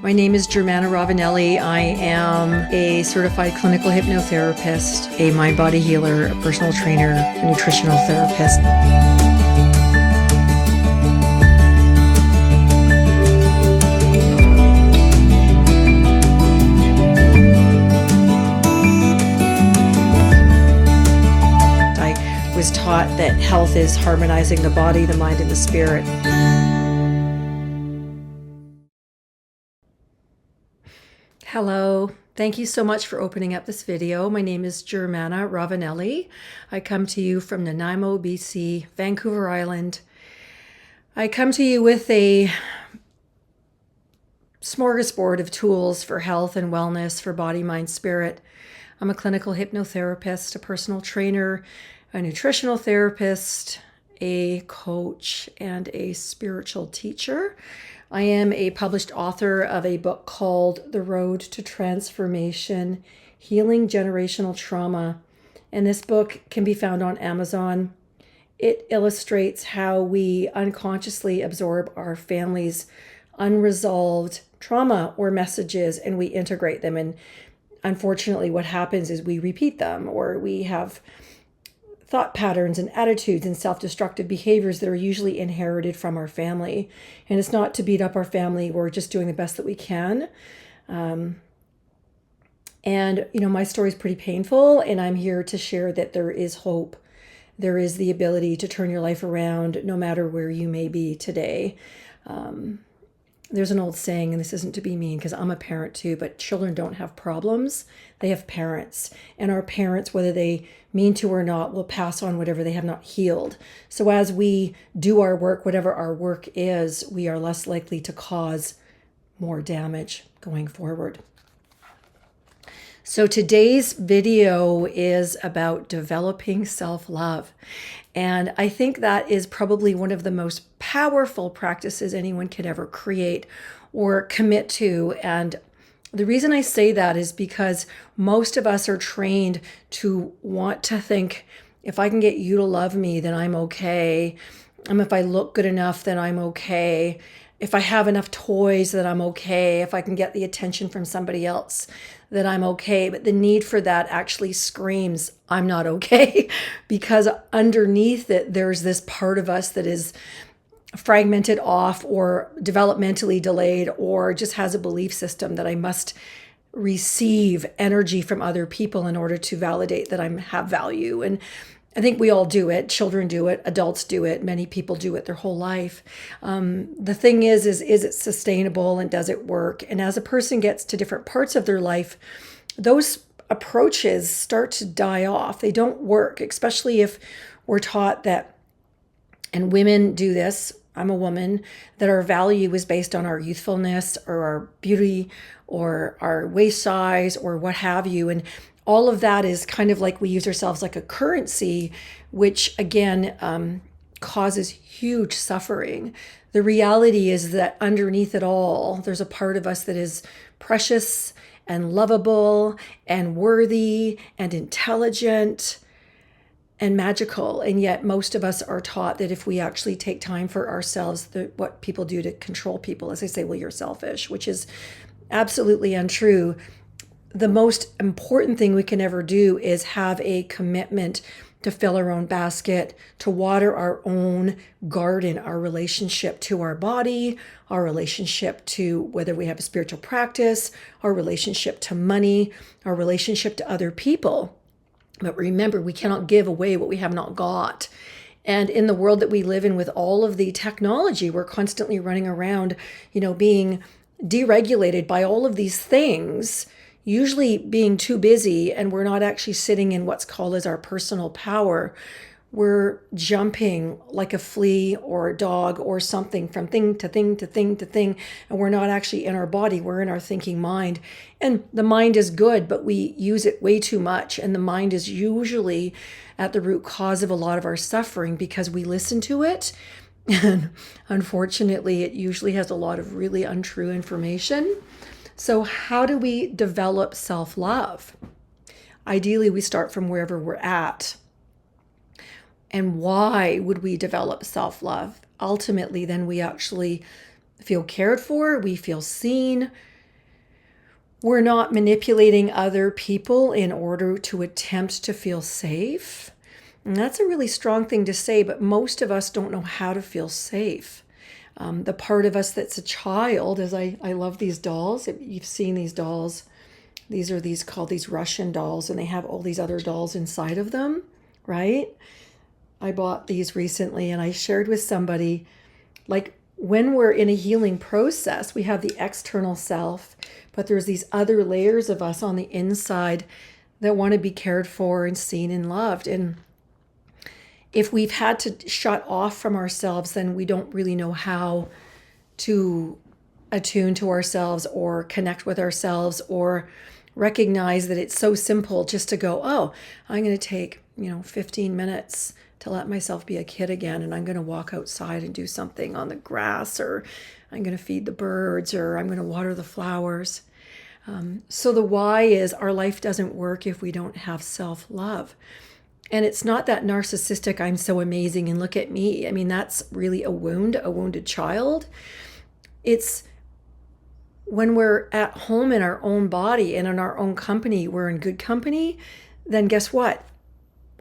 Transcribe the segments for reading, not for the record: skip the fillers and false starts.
My name is Germana Ravanelli. I am a certified clinical hypnotherapist, a mind-body healer, a personal trainer, a nutritional therapist. I was taught that health is harmonizing the body, the mind, and the spirit. Hello. Thank you so much for opening up this video. My name is Germana Ravanelli. I come to you from Nanaimo, BC, Vancouver Island. I come to you with a smorgasbord of tools for health and wellness, for body, mind, spirit. I'm a clinical hypnotherapist, a personal trainer, a nutritional therapist, a coach, and a spiritual teacher. I am a published author of a book called The Road to Transformation, Healing Generational Trauma. And this book can be found on Amazon. It illustrates how we unconsciously absorb our family's unresolved trauma or messages and we integrate them. And unfortunately, what happens is we repeat them, or we have thought patterns and attitudes and self-destructive behaviors that are usually inherited from our family. And it's not to beat up our family. We're just doing the best that we can. And, my story is pretty painful, and I'm here to share that there is hope. There is the ability to turn your life around no matter where you may be today. There's an old saying, and this isn't to be mean because I'm a parent too, but children don't have problems. They have parents. And our parents, whether they mean to or not, will pass on whatever they have not healed. So as we do our work, whatever our work is, we are less likely to cause more damage going forward. So today's video is about developing self-love. And I think that is probably one of the most powerful practices anyone could ever create or commit to. And the reason I say that is because most of us are trained to want to think, if I can get you to love me, then I'm okay. If I look good enough, then I'm okay. If I have enough toys, then I'm okay. If I can get the attention from somebody else, then I'm okay. But the need for that actually screams, I'm not okay, because underneath it, there's this part of us that is fragmented off or developmentally delayed, or just has a belief system that I must receive energy from other people in order to validate that I have value. And I think we all do it. Children do it. Adults do it. Many people do it their whole life. The thing is it sustainable, and does it work? And as a person gets to different parts of their life, those approaches start to die off. They don't work, especially if we're taught that, and women do this, I'm a woman, that our value is based on our youthfulness or our beauty or our waist size or what have you. And all of that is kind of like we use ourselves like a currency, which again causes huge suffering. The reality is that underneath it all, there's a part of us that is precious and lovable and worthy and intelligent and magical. And yet most of us are taught that if we actually take time for ourselves, what people do to control people, as they say, well, you're selfish, which is absolutely untrue. The most important thing we can ever do is have a commitment to fill our own basket, to water our own garden, our relationship to our body, our relationship to whether we have a spiritual practice, our relationship to money, our relationship to other people. But remember, we cannot give away what we have not got. And in the world that we live in with all of the technology, we're constantly running around, being deregulated by all of these things, usually being too busy, and we're not actually sitting in what's called as our personal power. We're jumping like a flea or a dog or something from thing to thing to thing to thing, and we're not actually in our body, we're in our thinking mind. And the mind is good, but we use it way too much, and the mind is usually at the root cause of a lot of our suffering because we listen to it. And unfortunately, it usually has a lot of really untrue information. So how do we develop self-love? Ideally, we start from wherever we're at. And why would we develop self-love? Ultimately, then we actually feel cared for, we feel seen. We're not manipulating other people in order to attempt to feel safe. And that's a really strong thing to say, but most of us don't know how to feel safe. The part of us that's a child, as I love these dolls. If you've seen these dolls, these are called these Russian dolls, and they have all these other dolls inside of them, right? I bought these recently, and I shared with somebody, like, when we're in a healing process, we have the external self, but there's these other layers of us on the inside that want to be cared for and seen and loved. And if we've had to shut off from ourselves, then we don't really know how to attune to ourselves or connect with ourselves or recognize that it's so simple just to go, oh, I'm going to take, 15 minutes to let myself be a kid again, and I'm going to walk outside and do something on the grass, or I'm going to feed the birds, or I'm going to water the flowers. So the why is our life doesn't work if we don't have self-love. And it's not that narcissistic, I'm so amazing and look at me. I mean, that's really a wounded child. It's when we're at home in our own body and in our own company, we're in good company, then guess what?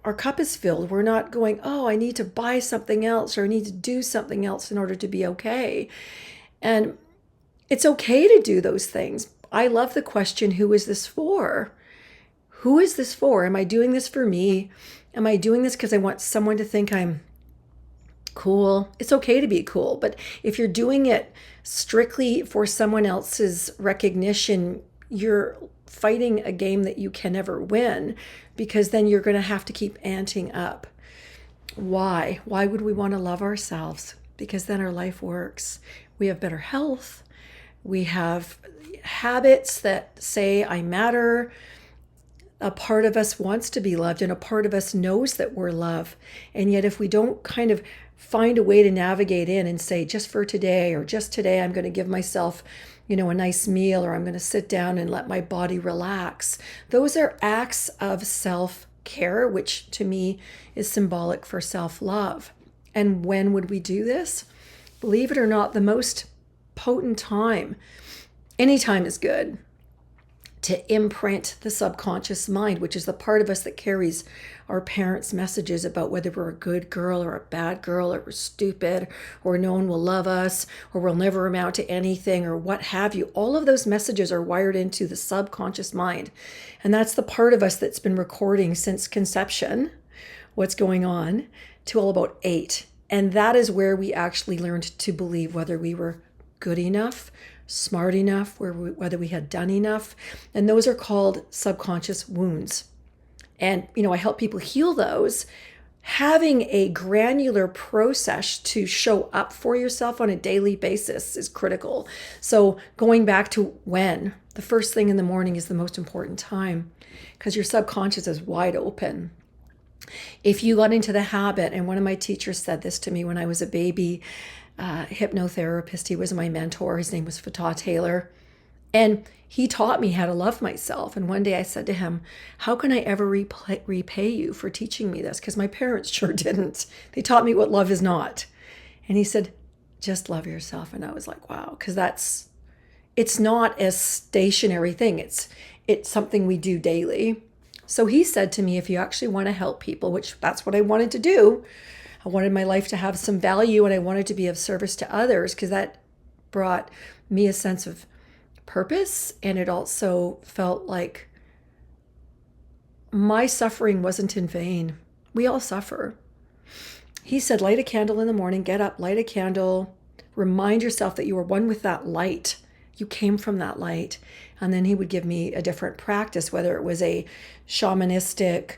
Our cup is filled. We're not going, oh, I need to buy something else or I need to do something else in order to be okay. And it's okay to do those things. I love the question, who is this for? Who is this for? Am I doing this for me? Am I doing this because I want someone to think I'm cool? It's okay to be cool, but if you're doing it strictly for someone else's recognition, you're fighting a game that you can never win, because then you're going to have to keep anting up. Why? Why would we want to love ourselves? Because then our life works. We have better health. We have habits that say, I matter. A part of us wants to be loved, and a part of us knows that we're loved. And yet if we don't kind of find a way to navigate in and say, just for today, or just today, I'm going to give myself, a nice meal, or I'm going to sit down and let my body relax. Those are acts of self-care, which to me is symbolic for self-love. And when would we do this? Believe it or not, the most potent time, any time is good, to imprint the subconscious mind, which is the part of us that carries our parents' messages about whether we're a good girl or a bad girl, or we're stupid, or no one will love us, or we'll never amount to anything, or what have you. All of those messages are wired into the subconscious mind. And that's the part of us that's been recording since conception, what's going on, to all about 8. And that is where we actually learned to believe whether we were good enough, smart enough, whether we had done enough. And those are called subconscious wounds. And, I help people heal those. Having a granular process to show up for yourself on a daily basis is critical. So going back to when, the first thing in the morning is the most important time, because your subconscious is wide open. If you got into the habit, and one of my teachers said this to me when I was a baby, hypnotherapist, he was my mentor, his name was Fatah Taylor, and he taught me how to love myself. And one day I said to him, how can I ever repay you for teaching me this? Because my parents sure didn't. They taught me what love is not. And he said, just love yourself. And I was like, wow, because it's not a stationary thing. It's something we do daily. So he said to me, if you actually want to help people, which that's what I wanted to do, I wanted my life to have some value, and I wanted to be of service to others, because that brought me a sense of purpose. And it also felt like my suffering wasn't in vain. We all suffer. He said, light a candle in the morning, get up, light a candle, remind yourself that you were one with that light. You came from that light. And then he would give me a different practice, whether it was a shamanistic,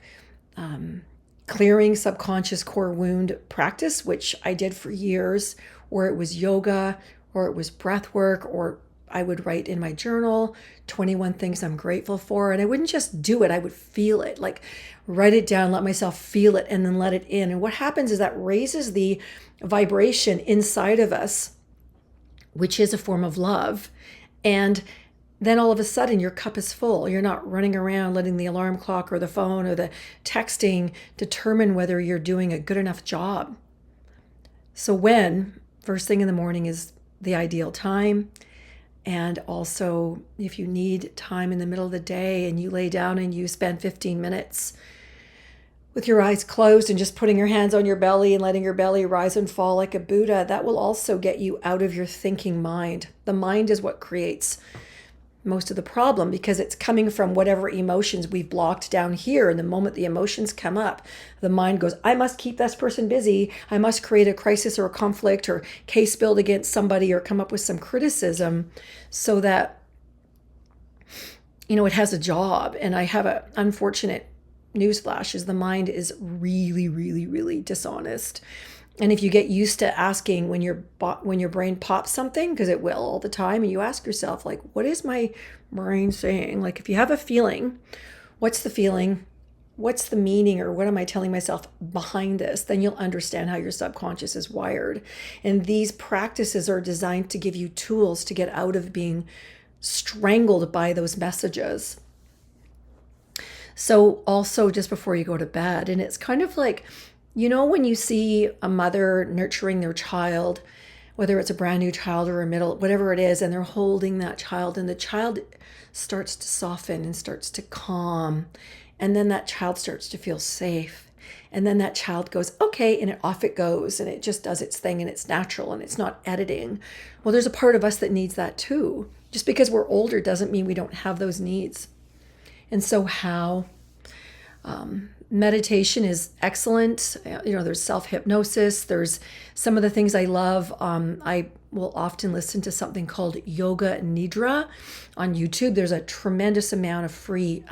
clearing subconscious core wound practice, which I did for years, or it was yoga, or it was breath work, or I would write in my journal 21 things I'm grateful for. And I wouldn't just do it, I would feel it, like write it down, let myself feel it, and then let it in. And what happens is that raises the vibration inside of us, which is a form of love. And then all of a sudden your cup is full. You're not running around letting the alarm clock or the phone or the texting determine whether you're doing a good enough job. So when, first thing in the morning is the ideal time. And also, if you need time in the middle of the day and you lay down and you spend 15 minutes with your eyes closed and just putting your hands on your belly and letting your belly rise and fall like a Buddha, that will also get you out of your thinking mind. The mind is what creates most of the problem because it's coming from whatever emotions we've blocked down here. And the moment the emotions come up, the mind goes, I must keep this person busy. I must create a crisis or a conflict or case build against somebody or come up with some criticism so that, it has a job. And I have an unfortunate newsflash is the mind is really, really, really dishonest. And if you get used to asking when your brain pops something, because it will all the time, and you ask yourself, like, what is my brain saying? Like, if you have a feeling, what's the feeling? What's the meaning, or what am I telling myself behind this? Then you'll understand how your subconscious is wired. And these practices are designed to give you tools to get out of being strangled by those messages. So also just before you go to bed, and it's kind of like, when you see a mother nurturing their child, whether it's a brand new child or a middle, whatever it is, and they're holding that child and the child starts to soften and starts to calm. And then that child starts to feel safe. And then that child goes, okay, and off it goes and it just does its thing and it's natural and it's not editing. Well, there's a part of us that needs that too. Just because we're older doesn't mean we don't have those needs. And so how? Meditation is excellent. There's self-hypnosis. There's some of the things I love. I will often listen to something called Yoga Nidra on YouTube. There's a tremendous amount of free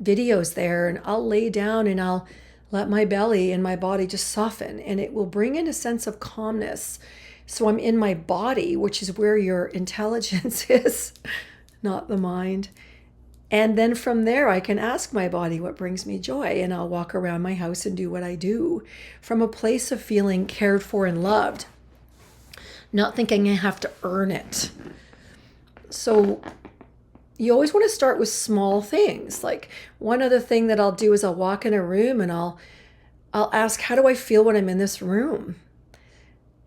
videos there. And I'll lay down and I'll let my belly and my body just soften. And it will bring in a sense of calmness. So I'm in my body, which is where your intelligence is, not the mind. And then from there, I can ask my body what brings me joy, and I'll walk around my house and do what I do from a place of feeling cared for and loved, not thinking I have to earn it. So you always want to start with small things. Like one other thing that I'll do is I'll walk in a room and I'll ask, how do I feel when I'm in this room?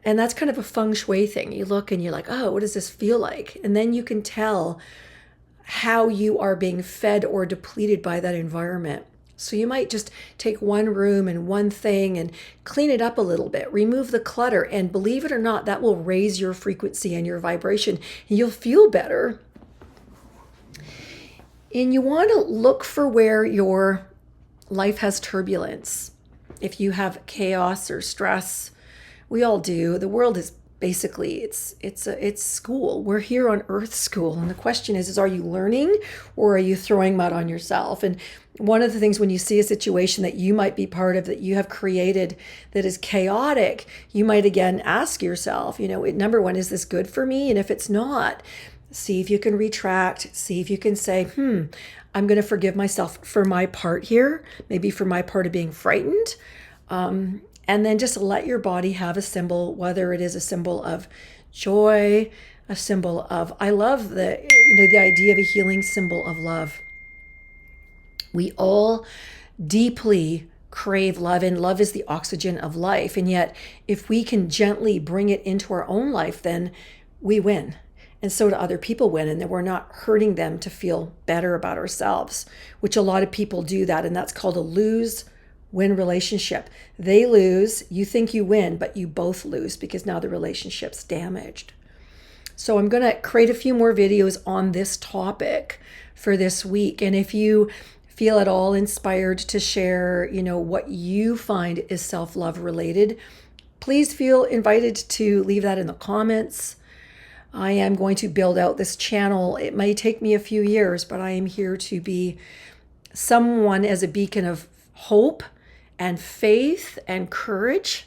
And that's kind of a feng shui thing. You look and you're like, oh, what does this feel like? And then you can tell how you are being fed or depleted by that environment. So you might just take one room and one thing and clean it up a little bit, remove the clutter, and believe it or not, that will raise your frequency and your vibration, and you'll feel better. And you want to look for where your life has turbulence. If you have chaos or stress, we all do. The world is basically, it's school. We're here on Earth school. And the question is are you learning or are you throwing mud on yourself? And one of the things when you see a situation that you might be part of, that you have created, that is chaotic, you might again ask yourself, number one, is this good for me? And if it's not, see if you can retract, see if you can say, I'm going to forgive myself for my part here, maybe for my part of being frightened. And then just let your body have a symbol, whether it is a symbol of joy, a symbol of, I love the idea of a healing symbol of love. We all deeply crave love, and love is the oxygen of life. And yet, if we can gently bring it into our own life, then we win. And so do other people win, and then we're not hurting them to feel better about ourselves, which a lot of people do that. And that's called a lose-win relationship. They lose, you think you win, but you both lose because now the relationship's damaged. So I'm going to create a few more videos on this topic for this week. And if you feel at all inspired to share, what you find is self-love related, please feel invited to leave that in the comments. I am going to build out this channel. It may take me a few years, but I am here to be someone as a beacon of hope and faith and courage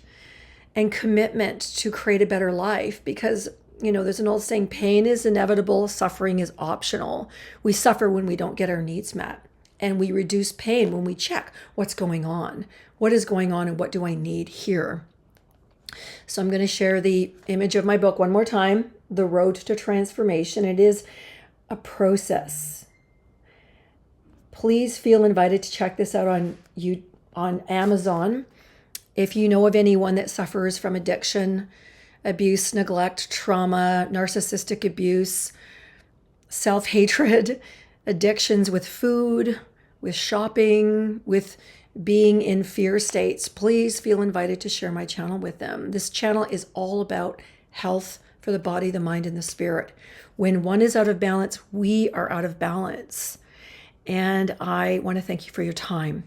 and commitment to create a better life. Because, there's an old saying, pain is inevitable, suffering is optional. We suffer when we don't get our needs met. And we reduce pain when we check what's going on. What is going on and what do I need here? So I'm going to share the image of my book one more time, The Road to Transformation. It is a process. Please feel invited to check this out on Amazon. If you know of anyone that suffers from addiction, abuse, neglect, trauma, narcissistic abuse, self-hatred, addictions with food, with shopping, with being in fear states, please feel invited to share my channel with them. This channel is all about health for the body, the mind, and the spirit. When one is out of balance, we are out of balance. And I want to thank you for your time.